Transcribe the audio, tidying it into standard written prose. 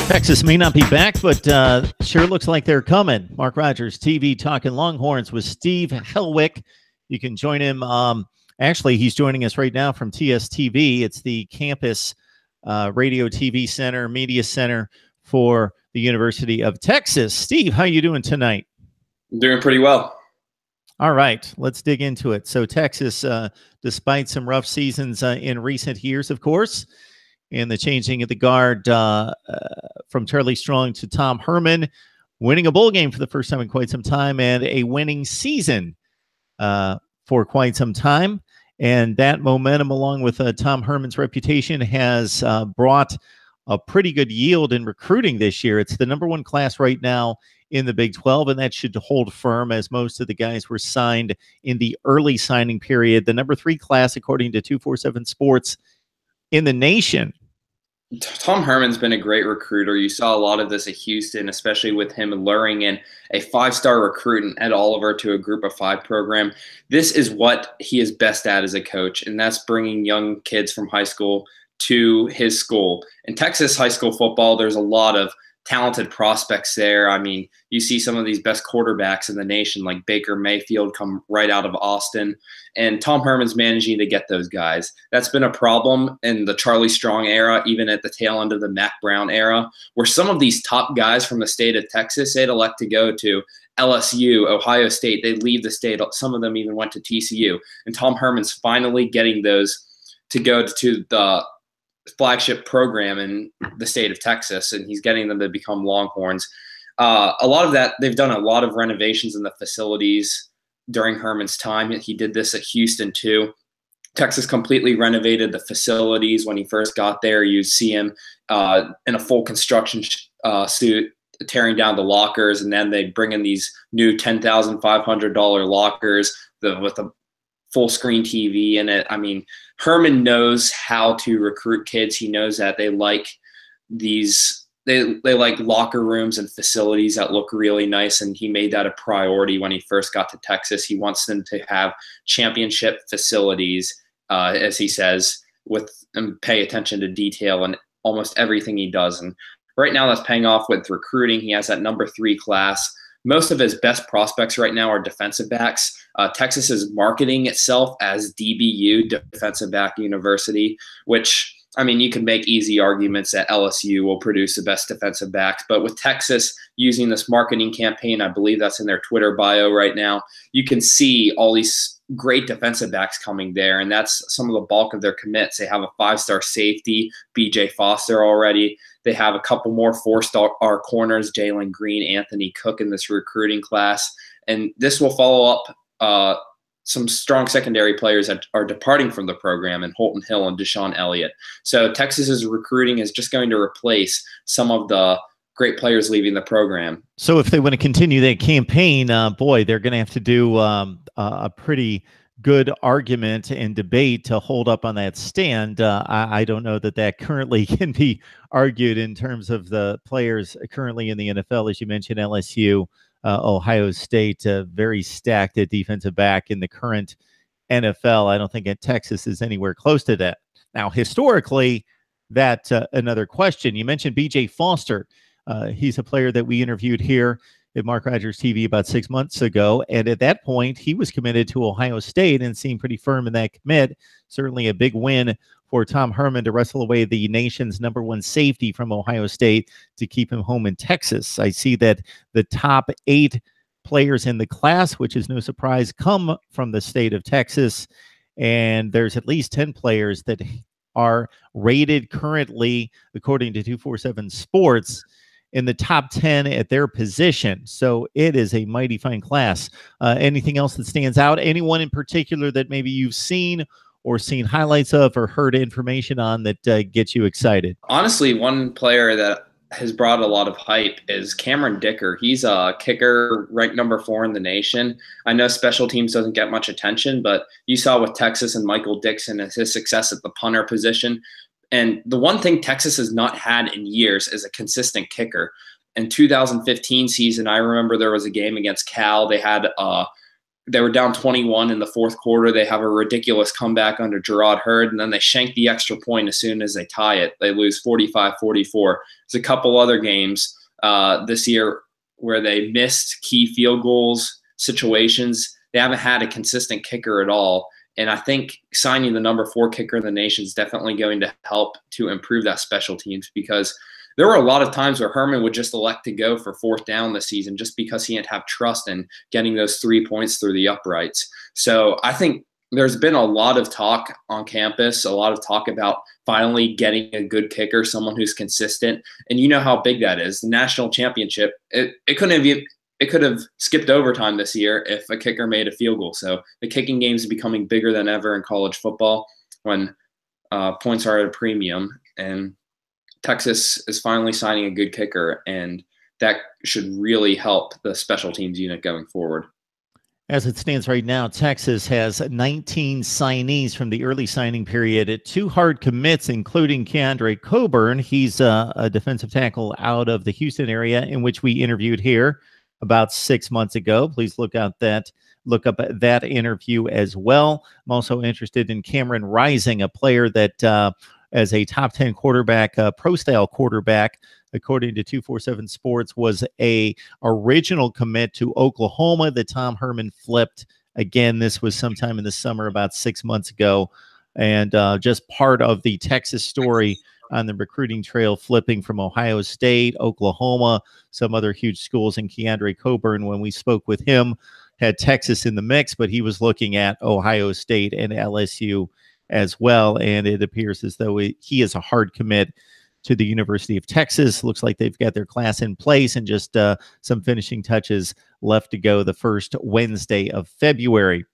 Texas may not be back, but sure looks like they're coming. Mark Rogers TV talking Longhorns with Steve Helwick. You can join him. Actually, he's joining us right now from TSTV. It's the campus radio TV center, media center for the University of Texas. Steve, how you doing tonight? Doing pretty well. All right, let's dig into it. So Texas, despite some rough seasons in recent years, of course, and the changing of the guard from Charlie Strong to Tom Herman, winning a bowl game for the first time in quite some time, and a winning season for quite some time. And that momentum, along with Tom Herman's reputation, has brought a pretty good yield in recruiting this year. It's the #1 class right now in the Big 12, and that should hold firm as most of the guys were signed in the early signing period. The #3 class, according to 247 Sports, in the nation. Tom Herman's been a great recruiter. You saw a lot of this at Houston, especially with him luring in a 5-star recruit and Ed Oliver to a group of 5 program. This is what he is best at as a coach, and that's bringing young kids from high school to his school. In Texas high school football, there's a lot of talented prospects there. I mean, you see some of these best quarterbacks in the nation, like Baker Mayfield, come right out of Austin. And Tom Herman's managing to get those guys. That's been a problem in the Charlie Strong era, even at the tail end of the Mac Brown era, where some of these top guys from the state of Texas, they'd elect to go to LSU, Ohio State. They'd leave the state. Some of them even went to TCU. And Tom Herman's finally getting those to go to the flagship program in the state of Texas, and he's getting them to become Longhorns. A lot of that, they've done a lot of renovations in the facilities during Herman's time. He did this at Houston too. Texas completely renovated the facilities when he first got there. You see him in a full construction suit, tearing down the lockers, and then they bring in these new $10,500 lockers with a full screen TV in it. I mean, Herman knows how to recruit kids. He knows that they like these, they like locker rooms and facilities that look really nice, and he made that a priority when he first got to Texas. He wants them to have championship facilities, as he says, and pay attention to detail in almost everything he does. And right now that's paying off with recruiting. He has that #3 class. Most of his best prospects right now are defensive backs. Texas is marketing itself as DBU, Defensive Back University, which, I mean, you can make easy arguments that LSU will produce the best defensive backs. But with Texas using this marketing campaign, I believe that's in their Twitter bio right now, you can see all these great defensive backs coming there, and that's some of the bulk of their commits. They have a 5-star safety, BJ Foster, already. They have a couple more 4-star corners, Jalen Green, Anthony Cook, in this recruiting class. And this will follow up some strong secondary players that are departing from the program, in Holton Hill and Deshaun Elliott. So Texas's recruiting is just going to replace some of the great players leaving the program. So if they want to continue that campaign, boy, they're going to have to do a pretty good argument and debate to hold up on that stand. I don't know that that currently can be argued in terms of the players currently in the NFL. As you mentioned, LSU, Ohio State, very stacked at defensive back in the current NFL. I don't think Texas is anywhere close to that. Now, historically, that's another question. You mentioned BJ Foster. He's a player that we interviewed here at Mark Rogers TV about 6 months ago. And at that point, he was committed to Ohio State and seemed pretty firm in that commit. Certainly a big win for Tom Herman to wrestle away the nation's #1 safety from Ohio State to keep him home in Texas. I see that the top 8 players in the class, which is no surprise, come from the state of Texas. And there's at least 10 players that are rated currently, according to 247 Sports, in the top 10 at their position. So it is a mighty fine class. Anything else that stands out? Anyone in particular that maybe you've seen or seen highlights of or heard information on that gets you excited? Honestly, one player that has brought a lot of hype is Cameron Dicker. He's a kicker ranked #4 in the nation. I know special teams doesn't get much attention, but you saw with Texas and Michael Dixon and his success at the punter position. And the one thing Texas has not had in years is a consistent kicker. In 2015 season, I remember there was a game against Cal. They had they were down 21 in the fourth quarter. They have a ridiculous comeback under Gerard Hurd, and then they shank the extra point as soon as they tie it. They lose 45-44. There's a couple other games this year where they missed key field goals situations. They haven't had a consistent kicker at all. And I think signing the number 4 kicker in the nation is definitely going to help to improve that special teams, because there were a lot of times where Herman would just elect to go for 4th down this season just because he didn't have trust in getting those 3 points through the uprights. So I think there's been a lot of talk on campus, a lot of talk about finally getting a good kicker, someone who's consistent. And you know how big that is. The national championship, it could have skipped overtime this year if a kicker made a field goal. So the kicking game is becoming bigger than ever in college football when points are at a premium. And Texas is finally signing a good kicker, and that should really help the special teams unit going forward. As it stands right now, Texas has 19 signees from the early signing period, 2 hard commits, including Keandre Coburn. He's a defensive tackle out of the Houston area, in which we interviewed here about 6 months ago. Please look up that interview as well. I'm also interested in Cameron Rising, a player that as a top 10 quarterback, pro-style quarterback, according to 247 Sports, was a original commit to Oklahoma that Tom Herman flipped. Again, this was sometime in the summer, about 6 months ago, and just part of the Texas story on the recruiting trail, flipping from Ohio State, Oklahoma, some other huge schools. And Keandre Coburn, when we spoke with him, had Texas in the mix, but he was looking at Ohio State and LSU as well, and it appears as though he is a hard commit to the University of Texas. Looks like they've got their class in place and just some finishing touches left to go the first Wednesday of February.